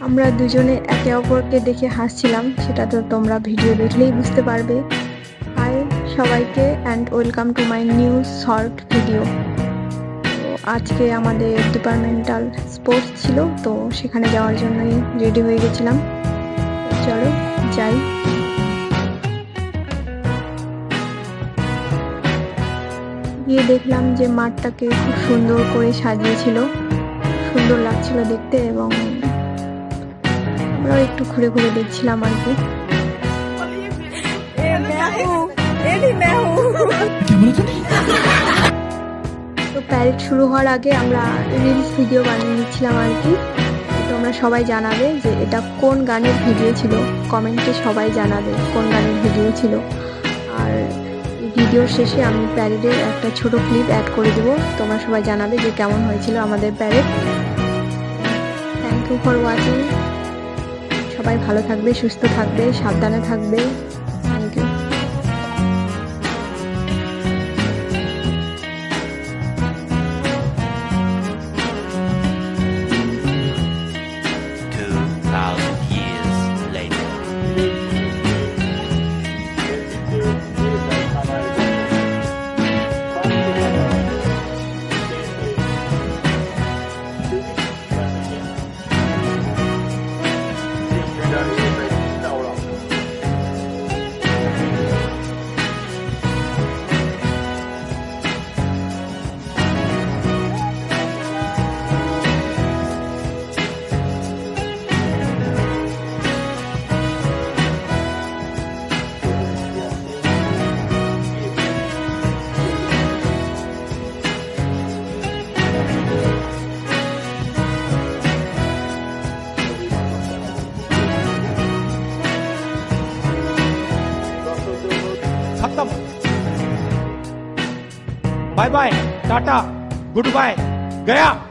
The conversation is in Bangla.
আমরা দুজনে একে অপরকে দেখে হাসছিলাম, সেটা তো তোমরা ভিডিও দেখলেই বুঝতে পারবে। হাই সবাইকে and welcome to my new short video. তো আজকে আমাদের ডিপার্টমেন্টাল স্পোর্টস ছিল, তো সেখানে যাওয়ার জন্যই রেডি হয়ে গেছিলাম। চলো যাই। গিয়ে দেখলাম যে মাঠটাকে খুব সুন্দর করে সাজিয়েছিল, সুন্দর লাগছিল দেখতে, এবং আমরাও একটু ঘুরে ঘুরে দেখছিলাম আর কি। তো প্যারেড শুরু হওয়ার আগে আমরা রিলস ভিডিও বানিয়ে নিচ্ছিলাম আর কি। তোমরা সবাই জানাবে যে এটা কোন গানের ভিডিও ছিল, কমেন্টে সবাই জানাবে কোন গানের ভিডিও ছিল। আর ভিডিওর শেষে আমি প্যারেডের একটা ছোট ক্লিপ অ্যাড করে দেবো, তোমরা সবাই জানাবে যে কেমন হয়েছিল আমাদের parade. Thank you for watching. সবাই ভালো থাকবে, সুস্থ থাকবে, সাবধানে থাকবে। Thank you. खत्म। Bye bye, tata, good bye, गया।